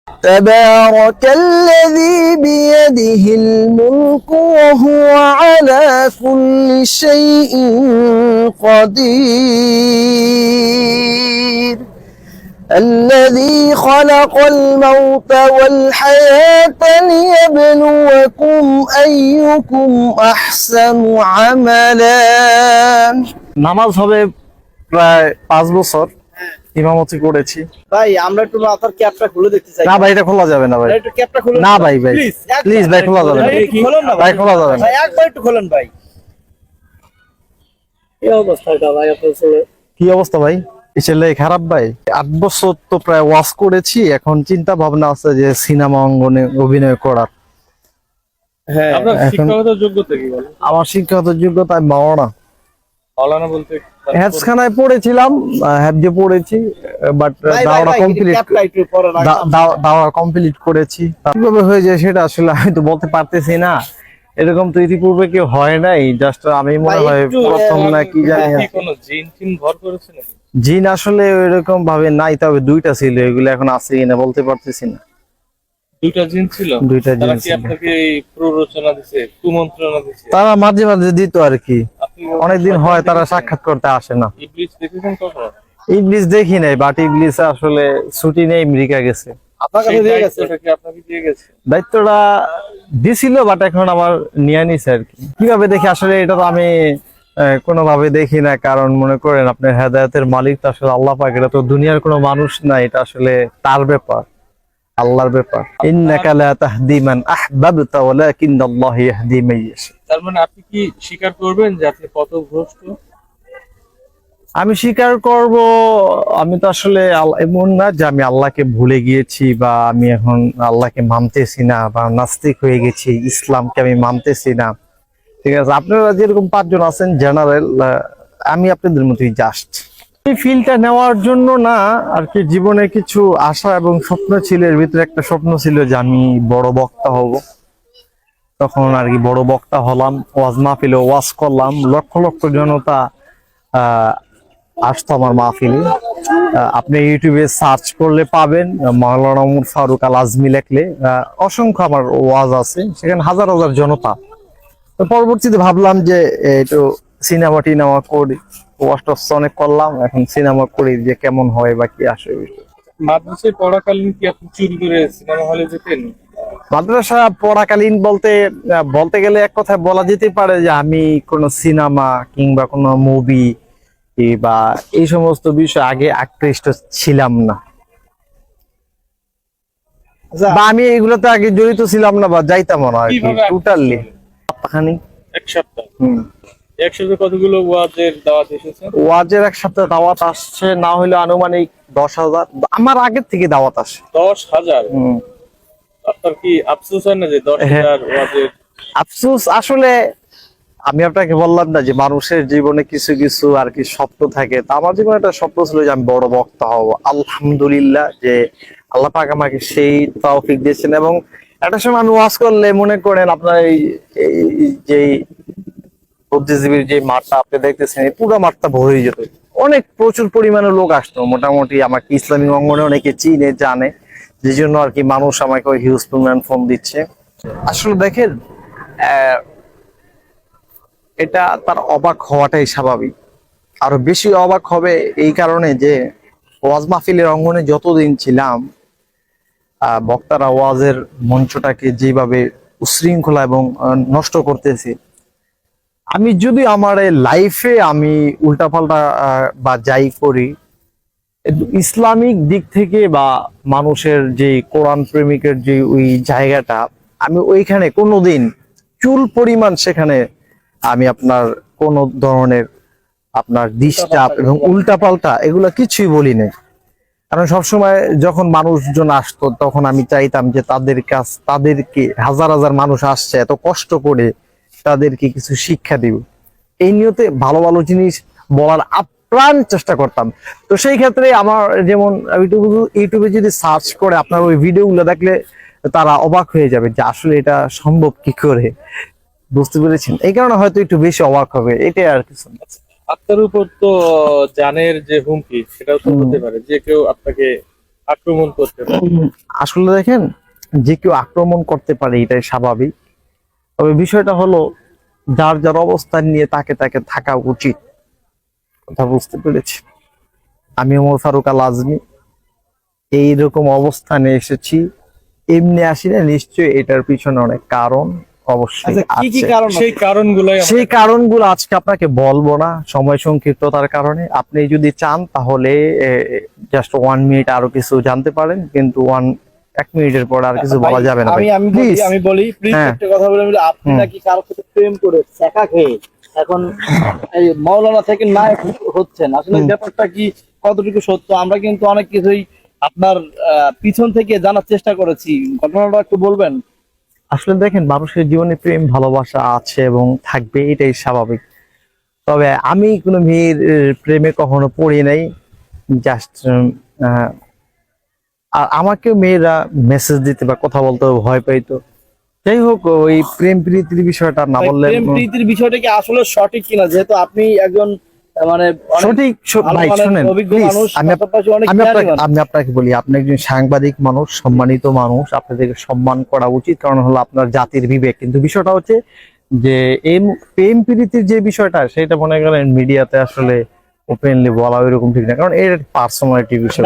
تبارك الذي بيده الملك وهو على كل شيء قدير الذي خلق الموت والحياة ليبلوكم أيكم أحسن عملا। নামাজ হবে প্রায় 5 বছর ইমামতি করেছি। ভাই আমরা একটু মাথার ক্যাপটা খুলে দেখতে চাই। না ভাই এটা খোলা যাবে না ভাই, একটু ক্যাপটা খুলে না ভাই ভাই প্লিজ ভাই খোলা যাবে না, খোলেন না ভাই খোলা যাবে না ভাই, একবার একটু খোলেন ভাই। এই অবস্থাটা ভাই আপনার ছেলে কি অবস্থা ভাই? ছেলে খারাপ ভাই। 8 বছর তো প্রায় ওয়াজ করেছি, এখন চিন্তা ভাবনা আছে যে সিনেমা অঙ্গনে অভিনয় করার। হ্যাঁ আপনার শিক্ষাগত যোগ্যতা কি বলেন? আমার শিক্ষাগত যোগ্যতা আমি মাওলানা। মাওলানা বলতে হেফজখানায় পড়েছিলাম, হেফজে পড়েছি, বাট দাওরা কমপ্লিট দাওরা কমপ্লিট করেছি। কিভাবে হয়ে যায় সেটা আসলে আমি তো বলতে পারতেছি না, এরকম তো ইতিপূর্বে কেউ হয় নাই, জাস্ট আমি মনে হয় প্রথম না কি জানি। কি কোনো জিন টিন ভর করেছে নাকি? জিন আসলে ওইরকম ভাবে নাই, তবে 2টা ছিল, এগুলো এখন আছে কিনা বলতে পারতেছি না। 2টা জিন ছিল? 2টা জিন তারা কি ছিল। আপনাকে প্ররোচনা দিছে, কুমন্ত্রণা দিছে? তারা মাঝে মাঝে দিত আর কি, আপনি অনেকদিন হয় তারা সাক্ষাৎ করতে আসে না। ইবলিস দেখেছেন কখনো? ইবলিস দেখি নাই, বাট ইবলিস আসলে ছুটি নেই, আমেরিকা গেছে। আপনার কাছে সেই দিয়ে গেছে? দায়িত্বটা কি আপনাকে দিয়ে গেছে? দায়িত্বটা দিছিল, বাট এখন আবার নিয়ে নিছে আর কি। কিভাবে দেখি আসলে এটা তো আমি কোনোভাবে দেখি না, কারণ মনে করেন আপনার হেদায়েতের মালিক তো আসলে আল্লাহ পাক, এটা তো দুনিয়ার কোনো মানুষ না, এটা আসলে তার ব্যাপার, আল্লাহর ব্যাপার। ইন্নাকা লা তাহদি মান আহবাবতা ওয়ালাকিন্নাল্লাহু ইয়াহদি মান ইয়াশা। তার মানে আপনি কি স্বীকার করবেন যে আপনি পথভ্রষ্ট? আমি স্বীকার করব, আমি তো আসলে এমন না যে আমি আল্লাহকে ভুলে গিয়েছি বা আমি এখন আল্লাহকে মানতেছি না বা নাস্তিক হয়ে গেছি, ইসলামকে আমি মানতেছি না। ঠিক আছে, আপনারা যেরকম 5 জন আছেন জেনারেল, আমি আপনাদের মতোই জাস্ট। এই ফিলটা নেওয়ার জন্য না আর কি, জীবনে কিছু আশা এবং স্বপ্ন ছিল, এর ভিতরে একটা স্বপ্ন ছিল যে আমি বড় বক্তা হব। তখন আর কি বড় বক্তা হলাম, ওয়াজ মাহফিলে ওয়াজ করলাম, লক্ষ লক্ষ জনতা আসতো আমার মাহফিলে। আপনি ইউটিউবে সার্চ করলে পাবেন, মাওলানা ওমর ফারুক আল আজমি লেখলে অসংখ্য আমার ওয়াজ আছে, সেখানে হাজার হাজার জনতা। তো পরবর্তীতে ভাবলাম যে একটু সিনেমা টিনেমা করি, ওয়াজটা অনেক করলাম, এখন সিনেমা করি যে কেমন হয় বা কি আসে। মাদ্রাসায় পড়াকালীন কি আপনি চুরি করে সিনেমা হলে যেতেন? মাদ্রাসা পড়াকালীন বলতে বলতে গেলে এক কথায় বলা যেতে পারে যে আমি কোনো সিনেমা কিংবা কোনো মুভি বা এই সমস্ত বিষয় আগে আকৃষ্ট ছিলাম না, বা আমি এগুলোতে আগে জড়িত ছিলাম না বা যাইতাম না আর কি, কিভাবে টোটালি। এক সপ্তাহ? এক সপ্তাহে কতগুলো ওয়াজের দাওয়াত এসেছে? ওয়াজের এক সপ্তাহে দাওয়াত আসছে না হলে আনুমানিক 10,000, আমার আগের থেকে দাওয়াত আসে। 10,000? আপনার কি আফসোস হয় না যে 10,000 ওয়াজের? আফসোস আসলে আমি আপনাকে বললাম না যে মানুষের জীবনে কিছু কিছু আর কি স্বপ্ন থাকে, তো আমার জীবনে একটা স্বপ্ন ছিল যে আমি বড় বক্তা হব। আলহামদুলিল্লাহ যে আল্লাহ পাক আমাকে সেই তৌফিক দিয়েছেন, এবং একটা সময় আমি ওয়াজ করলে মনে করেন আপনার এই যে বুদ্ধিজীবীর যে মাঠটা আপনি দেখতেছেন, এই পুরো মাঠটা ভরে যেত, অনেক প্রচুর পরিমাণে লোক আসতো। মোটামুটি আমাকে ইসলামিক অঙ্গনে অনেকে চিনে জানে, যে জন্য আর কি মানুষ আমাকে ওই হিউজ পরিমাণ ফোন দিচ্ছে। আসলে দেখেন এটা তার অবাক হওয়াটাই স্বাভাবিক, আরো বেশি অবাক হবে এই কারণে যে ওয়াজ মাহফিলের অঙ্গনে যতদিন ছিলাম, বক্তারা ওয়াজের মঞ্চটাকে যেভাবে উশৃঙ্খলা এবং নষ্ট করতেছে, আমি যদি আমার লাইফে আমি উল্টাপাল্টা বা যাই করি, ইসলামিক দিক থেকে বা মানুষের যে কোরআন প্রেমিকের যে ওই জায়গাটা, আমি ওইখানে কোনোদিন চুল পরিমাণ সেখানে আমি আপনার কোন ধরনের আপনার ডিস্টার্ব এবং উল্টাপাল্টা এগুলা কিছুই বলি নাই। কারণ সবসময় যখন মানুষজন আসতো তখন আমি চাইতাম যে তাদেরকে হাজার হাজার মানুষ আসছে এত কষ্ট করে, তাদেরকে কিছু শিক্ষা দিব, এই নিয়তে ভালো ভালো জিনিস বলার আপ্রাণ চেষ্টা করতাম। তো সেই ক্ষেত্রে আমার যেমন ইউটিউবে যদি সার্চ করে আপনার ওই ভিডিওগুলো দেখলে তারা অবাক হয়ে যাবে যে আসলে এটা সম্ভব কি করে, বুঝতে পেরেছেন? এই কারণে হয়তো একটু বেশি অবাক হবে, এটাই আর কিছু না। আপনার উপর তো জানের যে হুমকি সেটাও তো হতে পারে, যে কেউ আপনাকে আক্রমণ করতে পারে? আসলে দেখেন, যে কেউ আক্রমণ করতে পারে এটাই স্বাভাবিক। তবে বিষয়টা হলো যার যার অবস্থান নিয়ে তাকে তাকে থাকা উচিত। কথা বুঝতে পেরেছি। আমি ওমর ফারুক আল আজমি এইরকম অবস্থানে এসেছি, এমনি আসি না, নিশ্চয়ই এটার পিছনে অনেক কারণ অবশ্যই আচ্ছা, কি কি আছে। কারণ সেই কারণগুলাই আমরা- সেই কারণগুলো আজকে আপনাকে বলবো না, সময় সংক্ষিপ্ততার কারণে। আপনি যদি চান তাহলে জাস্ট 1 মিনিট আরো কিছু জানতে পারেন, কিন্তু 1 মিনিটের পর আর কিছু বলা ভাই, যাবে না ভাই। আমি বলি Please। প্লিজ হ্যাঁ। একটা কথা বলে বলি, আপনি নাকি কারোর সাথে প্রেম করে শেখা খেয়ে এখন এই মাওলানা থেকে নায়ক হচ্ছেন, আসলে ব্যাপারটা কি কতটুকু সত্য? আমরা কিন্তু অনেক কিছুই আপনার পিছন থেকে জানার চেষ্টা করেছি, ঘটনাটা একটু বলবেন? আসলে দেখেন, মানুষের জীবনে প্রেম ভালোবাসা আছে এবং থাকবে, এটাই স্বাভাবিক। তবে আমি কোনো মেয়ের প্রেমে কখনো পড়ি নাই। জাস্ট আর আমাকে মেয়েরা মেসেজ দিতে বা কথা বলতে ভয় পাইতো। যাই হোক, ওই প্রেম প্রীতির বিষয়টা না ভাই, বললে প্রেম প্রীতির বিষয়টা কি আসলে সঠিক কিনা? যেহেতু আপনি একজন মানে অনেক সঠিক ভালো ভাই মানের শুনেন অভিজ্ঞ প্লিজ, মানুষ, আমি পাশাপাশি অনেক আমি জ্ঞানী আপনাকে মানুষ। আমি আপনাকে বলি, আপনি একজন সাংবাদিক মানুষ, সম্মানিত মানুষ, আপনাদেরকে সম্মান করা উচিত, কারণ হলো আপনার জাতির বিবেক। কিন্তু বিষয়টা হচ্ছে যে এই প্রেম প্রীতির যে বিষয়টা, সেটা মনে করেন মিডিয়াতে আসলে ওপেনলি বলা ওইরকম ঠিক না, কারণ এর পার্সোনালিটি বিষয়।